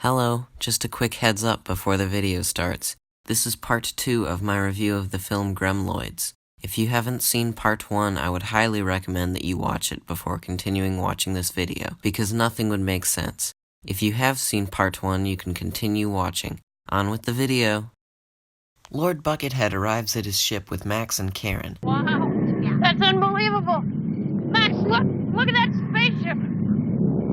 Hello, just a quick heads up before the video starts. This is part 2 of my review of the film Gremloids. If you haven't seen part 1, I would highly recommend that you watch it before continuing watching this video, because nothing would make sense. If you have seen part 1, you can continue watching. On with the video! Lord Buckethead arrives at his ship with Max and Karen. Wow, that's unbelievable! Max, look at that spaceship!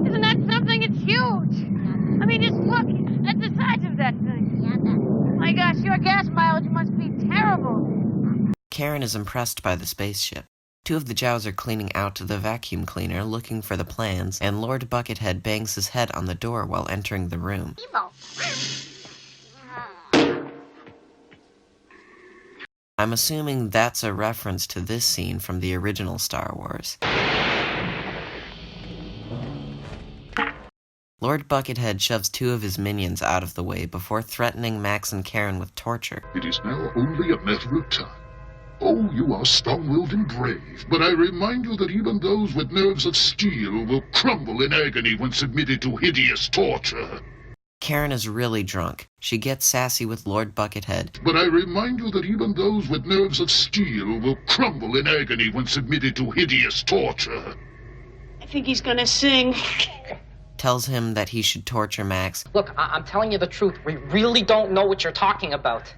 Isn't that something? It's huge! I mean, just look at the size of that thing. My gosh, your gas mileage must be terrible. Karen is impressed by the spaceship. Two of the Jaws are cleaning out the vacuum cleaner, looking for the plans, and Lord Buckethead bangs his head on the door while entering the room. I'm assuming that's a reference to this scene from the original Star Wars. Lord Buckethead shoves two of his minions out of the way before threatening Max and Karen with torture. It is now only a matter of time. Oh, you are strong-willed and brave, but I remind you that even those with nerves of steel will crumble in agony when submitted to hideous torture. Karen is really drunk. She gets sassy with Lord Buckethead. But I remind you that even those with nerves of steel will crumble in agony when submitted to hideous torture. I think he's gonna sing. Tells him that he should torture Max. Look, I'm telling you the truth. We really don't know what you're talking about.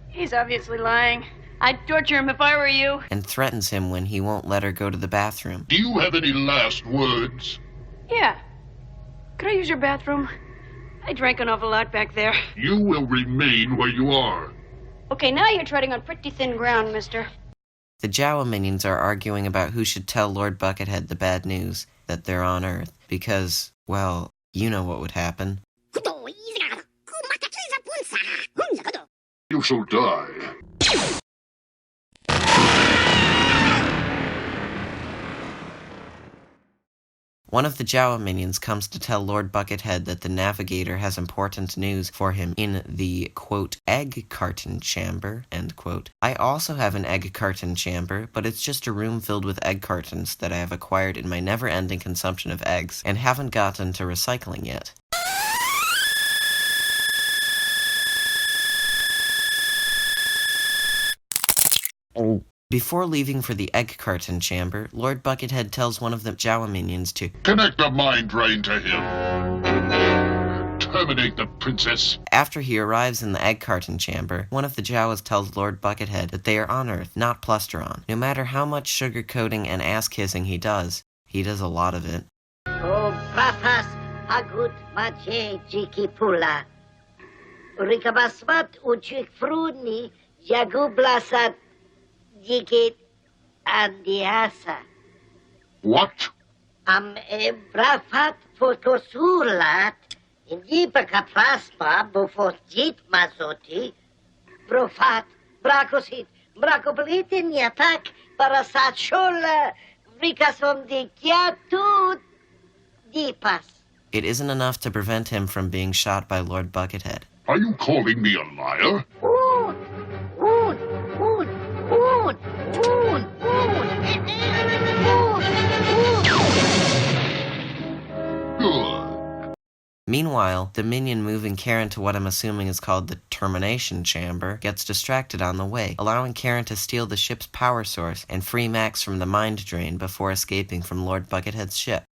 He's obviously lying. I'd torture him if I were you. And threatens him when he won't let her go to the bathroom. Do you have any last words? Yeah. Could I use your bathroom? I drank an awful lot back there. You will remain where you are. Okay, now you're treading on pretty thin ground, mister. The Jawa minions are arguing about who should tell Lord Buckethead the bad news, that they're on Earth, because, well, you know what would happen. You shall die. One of the Jawa minions comes to tell Lord Buckethead that the Navigator has important news for him in the, quote, egg carton chamber, end quote. I also have an egg carton chamber, but it's just a room filled with egg cartons that I have acquired in my never-ending consumption of eggs, and haven't gotten to recycling yet. Before leaving for the egg carton chamber, Lord Buckethead tells one of the Jawa minions to connect the mind drain to him. Terminate the princess. After he arrives in the egg carton chamber, one of the Jawas tells Lord Buckethead that they are on Earth, not Plusteron. No matter how much sugar coating and ass kissing he does a lot of it. Oh, brafas agut macie dziki pula. Rikabasmat ucik fruni jagublasat dzikit andiasa. What? Am brafat fotosulat hindi pagkaplasma bufot jit mazoti brofat brakosit brakopolitin yatak para sa chola rikasom di kiatut dipas. It isn't enough to prevent him from being shot by Lord Buckethead. Are you calling me a liar? Ood, ood, ood, ood, ood, ood, Good. Meanwhile, the minion moving Karen to what I'm assuming is called the termination chamber gets distracted on the way, allowing Karen to steal the ship's power source and free Max from the mind drain before escaping from Lord Buckethead's ship.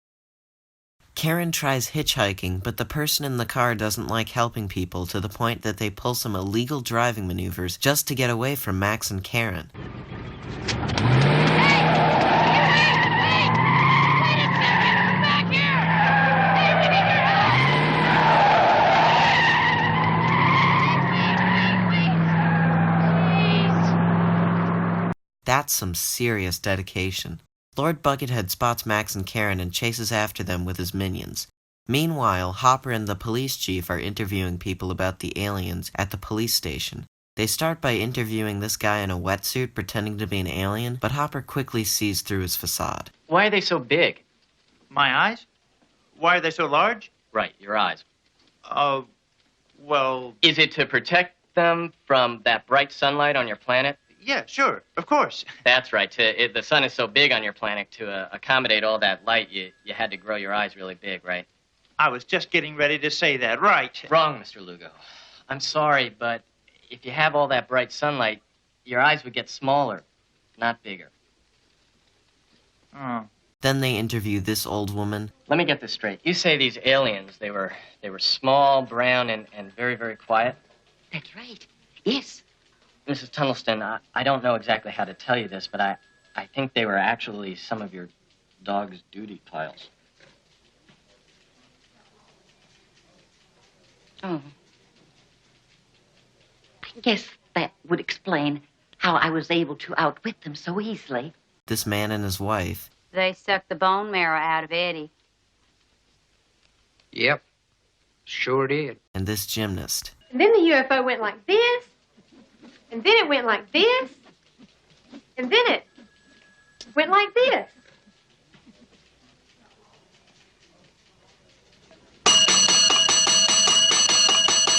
Karen tries hitchhiking, but the person in the car doesn't like helping people to the point that they pull some illegal driving maneuvers just to get away from Max and Karen. That's some serious dedication. Lord Buckethead spots Max and Karen and chases after them with his minions. Meanwhile, Hopper and the police chief are interviewing people about the aliens at the police station. They start by interviewing this guy in a wetsuit pretending to be an alien, but Hopper quickly sees through his facade. Why are they so big? My eyes? Why are they so large? Right, your eyes. Well... Is it to protect them from that bright sunlight on your planet? Yeah, sure, of course. That's right. The sun is so big on your planet, to accommodate all that light, you had to grow your eyes really big, right? I was just getting ready to say that. Right. Wrong, Mr. Lugo. I'm sorry, but if you have all that bright sunlight, your eyes would get smaller, not bigger. Oh. Then they interview this old woman. Let me get this straight. You say these aliens, they were small, brown, and very, very quiet? That's right. Yes. Mrs. Tunnelston, I don't know exactly how to tell you this, but I think they were actually some of your dog's duty piles. Oh. I guess that would explain how I was able to outwit them so easily. This man and his wife. They sucked the bone marrow out of Eddie. Yep, sure did. And this gymnast. And then the UFO went like this, and then it went like this, and then it went like this.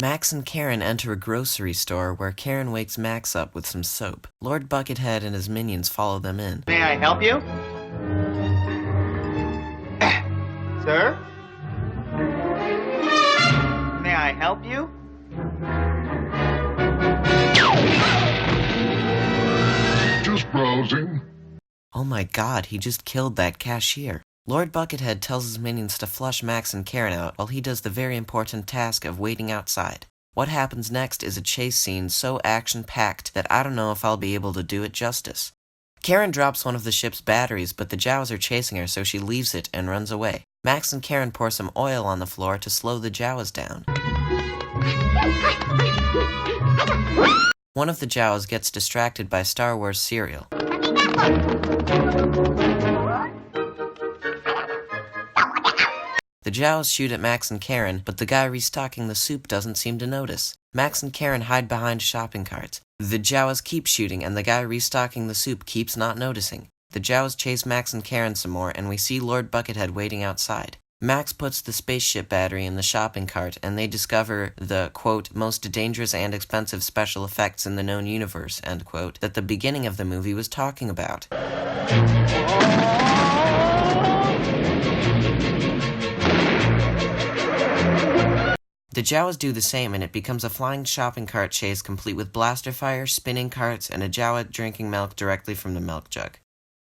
Max and Karen enter a grocery store where Karen wakes Max up with some soap. Lord Buckethead and his minions follow them in. May I help you? Sir? May I help you? Just browsing. Oh my god, he just killed that cashier. Lord Buckethead tells his minions to flush Max and Karen out while he does the very important task of waiting outside. What happens next is a chase scene so action-packed that I don't know if I'll be able to do it justice. Karen drops one of the ship's batteries, but the Jawas are chasing her, so she leaves it and runs away. Max and Karen pour some oil on the floor to slow the Jawas down. One of the Jawas gets distracted by Star Wars cereal. The Jawas shoot at Max and Karen, but the guy restocking the soup doesn't seem to notice. Max and Karen hide behind shopping carts. The Jawas keep shooting, and the guy restocking the soup keeps not noticing. The Jawas chase Max and Karen some more, and we see Lord Buckethead waiting outside. Max puts the spaceship battery in the shopping cart, and they discover the, quote, most dangerous and expensive special effects in the known universe, end quote, that the beginning of the movie was talking about. The Jawas do the same, and it becomes a flying shopping cart chase complete with blaster fire, spinning carts, and a Jawa drinking milk directly from the milk jug.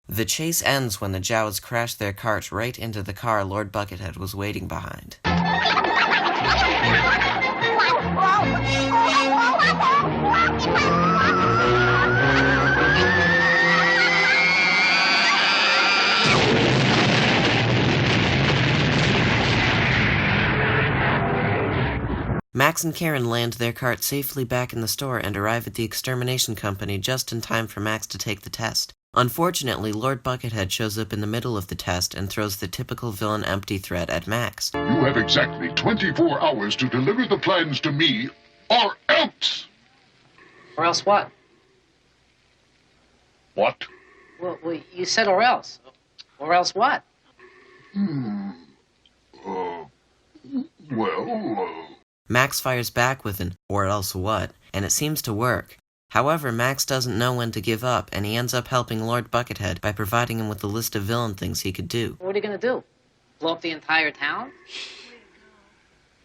The chase ends when the Jawas crash their cart right into the car Lord Buckethead was waiting behind. Max and Karen land their cart safely back in the store and arrive at the extermination company just in time for Max to take the test. Unfortunately, Lord Buckethead shows up in the middle of the test and throws the typical villain empty threat at Max. You have exactly 24 hours to deliver the plans to me, or else! Or else what? What? Well, you said or else. Or else what? Max fires back with an "or else what," and it seems to work. However, Max doesn't know when to give up, and he ends up helping Lord Buckethead by providing him with a list of villain things he could do. What are you gonna do? Blow up the entire town?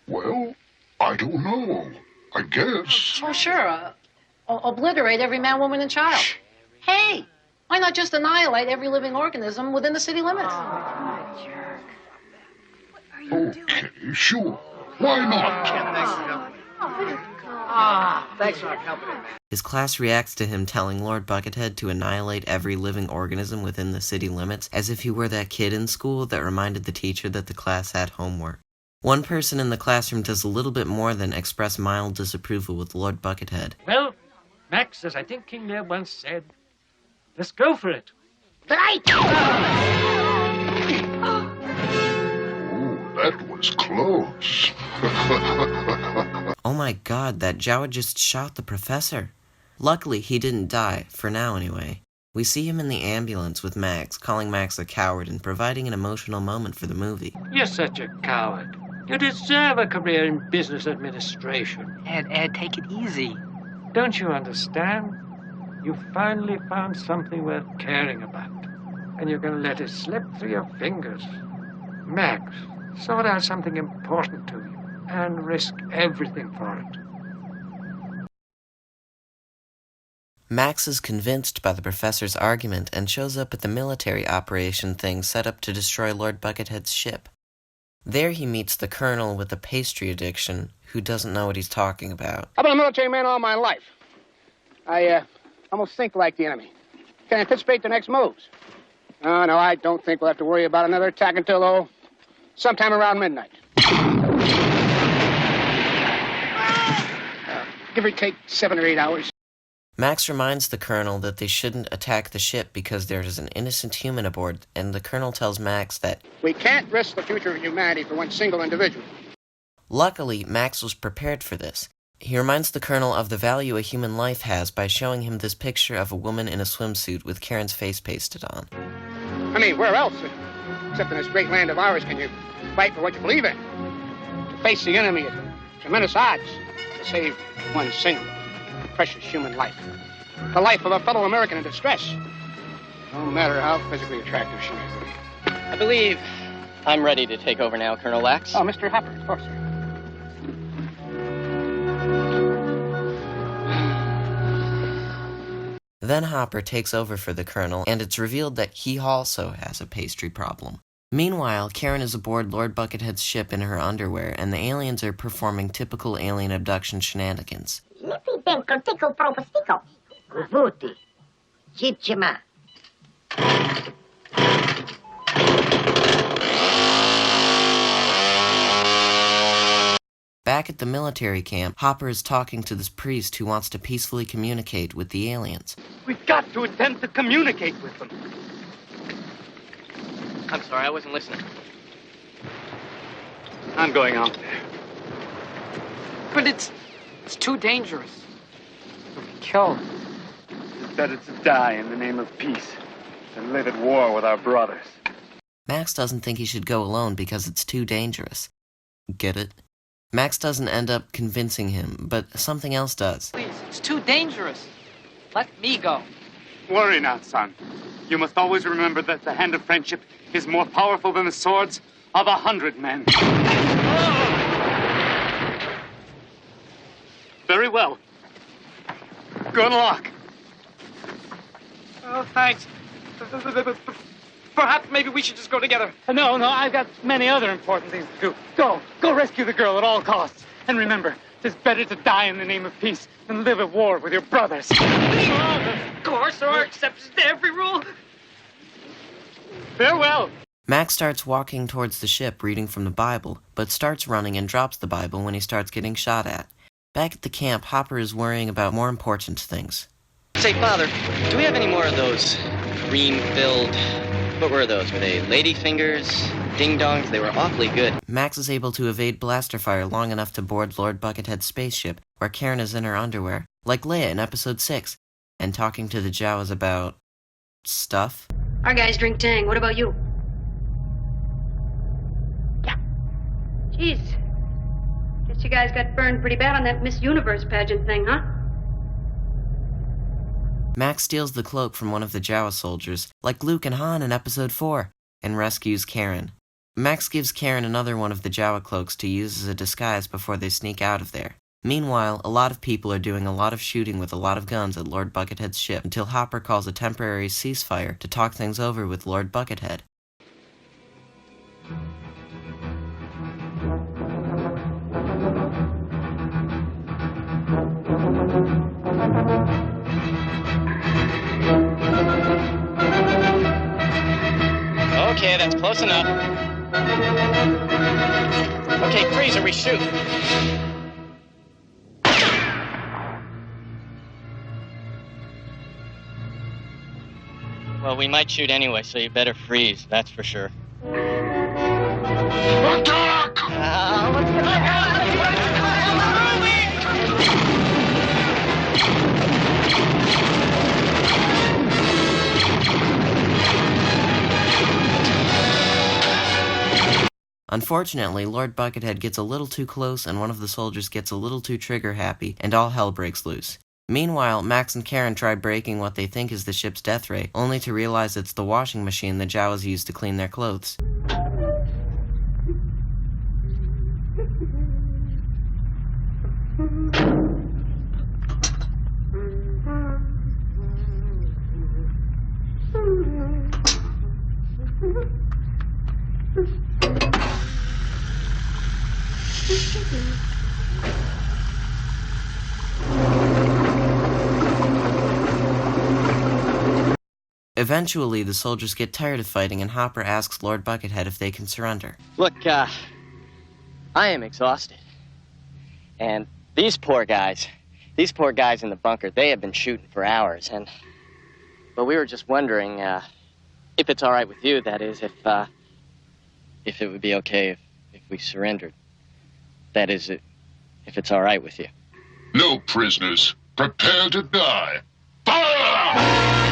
Well, I don't know. I guess. Oh, sure. Obliterate every man, woman, and child. Hey, why not just annihilate every living organism within the city limits? Okay, sure. Why not? Thanks for helping me, man. His class reacts to him telling Lord Buckethead to annihilate every living organism within the city limits, as if he were that kid in school that reminded the teacher that the class had homework. One person in the classroom does a little bit more than express mild disapproval with Lord Buckethead. Well, Max, as I think King Lear once said, let's go for it. Right! That was close. Oh my god, that Jawa just shot the professor. Luckily, he didn't die, for now anyway. We see him in the ambulance with Max, calling Max a coward and providing an emotional moment for the movie. You're such a coward. You deserve a career in business administration. Ed, take it easy. Don't you understand? You finally found something worth caring about, and you're going to let it slip through your fingers. Max, Sort out something important to you and risk everything for it. Max is convinced by the professor's argument and shows up at the military operation thing set up to destroy Lord Buckethead's ship. There he meets the colonel with a pastry addiction who doesn't know what he's talking about. I've been a military man all my life. I almost think like the enemy. Can anticipate the next moves. No, I don't think we'll have to worry about another attack until, sometime around midnight. Give or take 7 or 8 hours. Max reminds the colonel that they shouldn't attack the ship because there is an innocent human aboard, and the colonel tells Max that we can't risk the future of humanity for one single individual. Luckily, Max was prepared for this. He reminds the colonel of the value a human life has by showing him this picture of a woman in a swimsuit with Karen's face pasted on. I mean, where else, except in this great land of ours, can you fight for what you believe in? To face the enemy at tremendous odds, to save one single precious human life. The life of a fellow American in distress. No matter how physically attractive she may be. I believe I'm ready to take over now, Colonel Lax. Oh, Mr. Hopper, of course, sir. Then Hopper takes over for the colonel, and it's revealed that he also has a pastry problem. Meanwhile, Karen is aboard Lord Buckethead's ship in her underwear, and the aliens are performing typical alien abduction shenanigans. Back at the military camp, Hopper is talking to this priest who wants to peacefully communicate with the aliens. We've got to attempt to communicate with them. I'm sorry, I wasn't listening. I'm going out there. But it's too dangerous. We'll be killed. It's better to die in the name of peace than live at war with our brothers. Max doesn't think he should go alone because it's too dangerous. Get it? Max doesn't end up convincing him, but something else does. Please, it's too dangerous. Let me go. Worry not, son. You must always remember that the hand of friendship is more powerful than the swords of 100 men. Very well. Good luck. Oh, thanks. Perhaps maybe we should just go together. No, I've got many other important things to do. Go rescue the girl at all costs. And remember, it's better to die in the name of peace than live at war with your brothers. Of course, there are exceptions to every rule. Farewell. Max starts walking towards the ship reading from the Bible, but starts running and drops the Bible when he starts getting shot at. Back at the camp, Hopper is worrying about more important things. Say, Father, do we have any more of those cream-filled... What were those? Were they ladyfingers? Ding-dongs? They were awfully good. Max is able to evade blaster fire long enough to board Lord Buckethead's spaceship, where Karen is in her underwear, like Leia in Episode 6, and talking to the Jawas about... stuff. Our guys drink Tang. What about you? Yeah. Jeez. Guess you guys got burned pretty bad on that Miss Universe pageant thing, huh? Max steals the cloak from one of the Jawa soldiers, like Luke and Han in Episode 4, and rescues Karen. Max gives Karen another one of the Jawa cloaks to use as a disguise before they sneak out of there. Meanwhile, a lot of people are doing a lot of shooting with a lot of guns at Lord Buckethead's ship until Hopper calls a temporary ceasefire to talk things over with Lord Buckethead. Okay, that's close enough. Okay, Freezer, we shoot. Well, we might shoot anyway, so you better freeze, that's for sure. Attack! Unfortunately, Lord Buckethead gets a little too close and one of the soldiers gets a little too trigger-happy, and all hell breaks loose. Meanwhile, Max and Karen try breaking what they think is the ship's death ray, only to realize it's the washing machine the Jawas use to clean their clothes. Eventually, the soldiers get tired of fighting, and Hopper asks Lord Buckethead if they can surrender. Look, I am exhausted. And these poor guys in the bunker, they have been shooting for hours, but we were just wondering, if it's all right with you, that is, if it would be okay if we surrendered. That is, if it's all right with you. No prisoners. Prepare to die. Fire!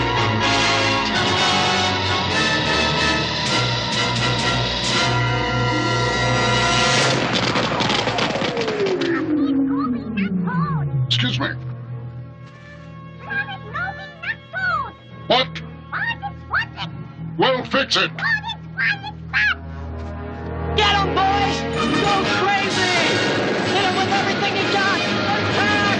Excuse me. What? Well, fix it. Get him, boys! Go crazy! Hit him with everything you got! Attack!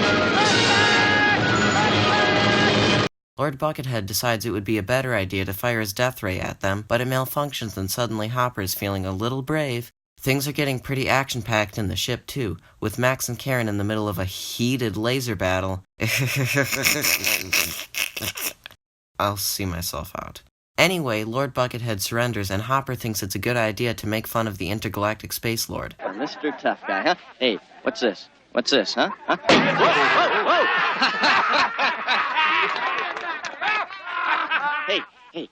Attack! Lord Buckethead decides it would be a better idea to fire his death ray at them, but it malfunctions and suddenly Hopper is feeling a little brave. Things are getting pretty action-packed in the ship, too, with Max and Karen in the middle of a heated laser battle. I'll see myself out. Anyway, Lord Buckethead surrenders, and Hopper thinks it's a good idea to make fun of the intergalactic space lord. Mr. Tough Guy, huh? Hey, what's this? What's this, huh? Whoa, whoa, whoa! Hey,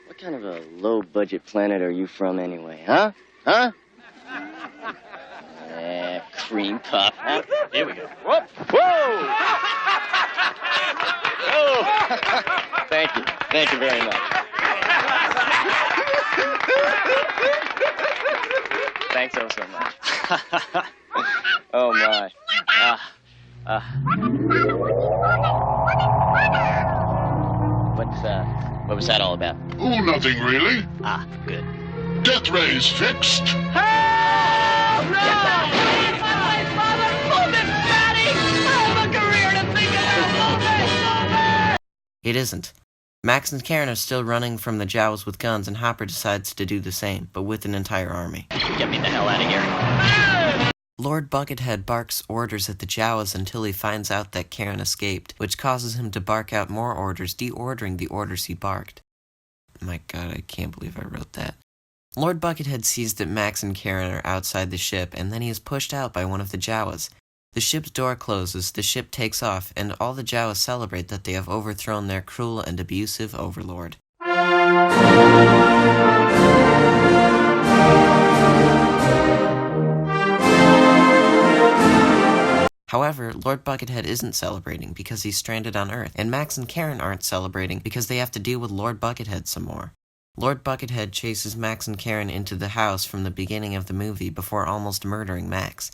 what kind of a low-budget planet are you from anyway, huh? Huh? Cream puff. Huh? Here we go. Whoa! Whoa! Oh! Thank you very much. Thanks so much. Oh my. What was that all about? Oh, nothing really. Ah, good. Death ray's fixed. Help! No! Please, my father! Move it, Fatty! I have a career to think about! Move it! It isn't. Max and Karen are still running from the Jawas with guns, and Hopper decides to do the same, but with an entire army. Get me the hell out of here. Lord Buckethead barks orders at the Jawas until he finds out that Karen escaped, which causes him to bark out more orders, deordering the orders he barked. My god, I can't believe I wrote that. Lord Buckethead sees that Max and Karen are outside the ship, and then he is pushed out by one of the Jawas. The ship's door closes, the ship takes off, and all the Jawas celebrate that they have overthrown their cruel and abusive overlord. However, Lord Buckethead isn't celebrating because he's stranded on Earth, and Max and Karen aren't celebrating because they have to deal with Lord Buckethead some more. Lord Buckethead chases Max and Karen into the house from the beginning of the movie before almost murdering Max.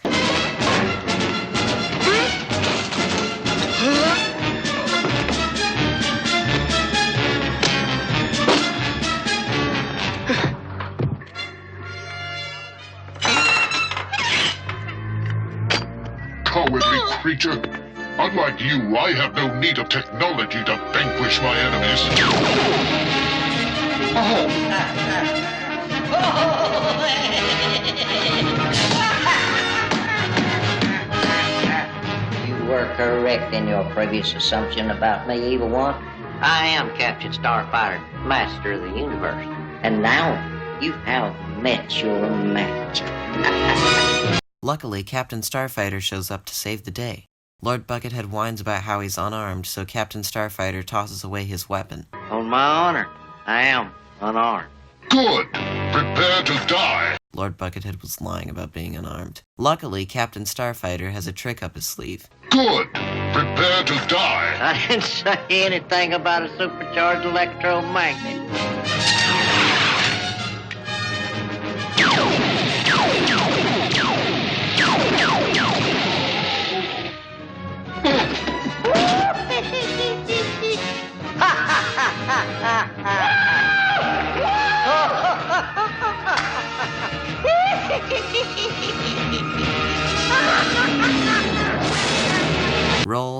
Cowardly creature. Unlike you, I have no need of technology to vanquish my enemies. You were correct in your previous assumption about me, Evil One. I am Captain Starfighter, Master of the Universe. And now you have met your match. Luckily, Captain Starfighter shows up to save the day. Lord Buckethead whines about how he's unarmed, so Captain Starfighter tosses away his weapon. On my honor, I am unarmed. Good. Prepare to die. Lord Buckethead was lying about being unarmed. Luckily, Captain Starfighter has a trick up his sleeve. Good. Prepare to die. I didn't say anything about a supercharged electromagnet.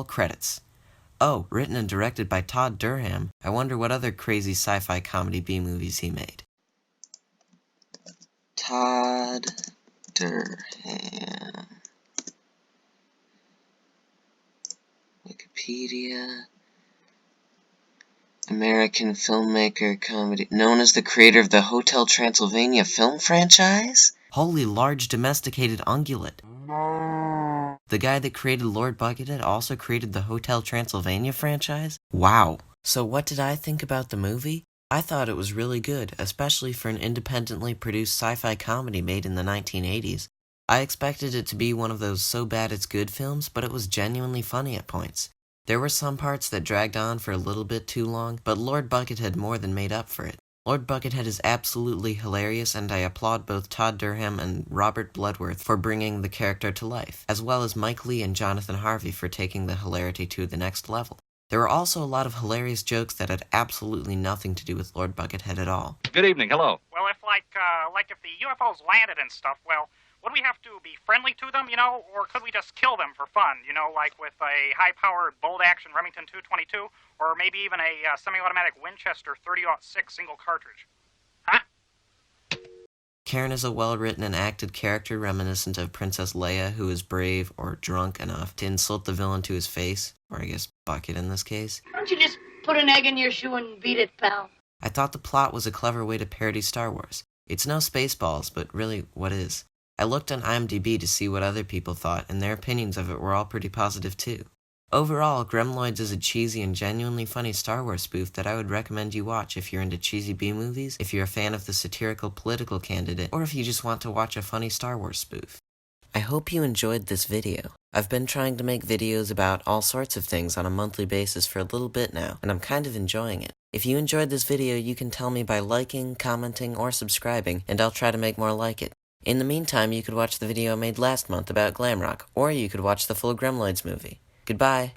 Roll credits. Oh, written and directed by Todd Durham. I wonder what other crazy sci-fi comedy B-movies he made. Todd Durham. Wikipedia. American filmmaker, comedy, known as the creator of the Hotel Transylvania film franchise? Holy large domesticated ungulate. The guy that created Lord Buckethead also created the Hotel Transylvania franchise? Wow. So what did I think about the movie? I thought it was really good, especially for an independently produced sci-fi comedy made in the 1980s. I expected it to be one of those so bad it's good films, but it was genuinely funny at points. There were some parts that dragged on for a little bit too long, but Lord Buckethead more than made up for it. Lord Buckethead is absolutely hilarious, and I applaud both Todd Durham and Robert Bloodworth for bringing the character to life, as well as Mike Leigh and Jonathan Harvey for taking the hilarity to the next level. There were also a lot of hilarious jokes that had absolutely nothing to do with Lord Buckethead at all. Good evening, hello. Well, if if the UFOs landed and stuff, well, would we have to be friendly to them, or could we just kill them for fun, like with a high-powered, bolt-action Remington 222, or maybe even a semi-automatic Winchester 30-06 single cartridge? Huh? Karen is a well-written and acted character reminiscent of Princess Leia, who is brave or drunk enough to insult the villain to his face, or I guess Bucket in this case. Why don't you just put an egg in your shoe and beat it, pal? I thought the plot was a clever way to parody Star Wars. It's no Spaceballs, but really, what is? I looked on IMDb to see what other people thought, and their opinions of it were all pretty positive too. Overall, Gremloids is a cheesy and genuinely funny Star Wars spoof that I would recommend you watch if you're into cheesy B-movies, if you're a fan of the satirical political candidate, or if you just want to watch a funny Star Wars spoof. I hope you enjoyed this video. I've been trying to make videos about all sorts of things on a monthly basis for a little bit now, and I'm kind of enjoying it. If you enjoyed this video, you can tell me by liking, commenting, or subscribing, and I'll try to make more like it. In the meantime, you could watch the video I made last month about glam rock, or you could watch the full Gremloids movie. Goodbye.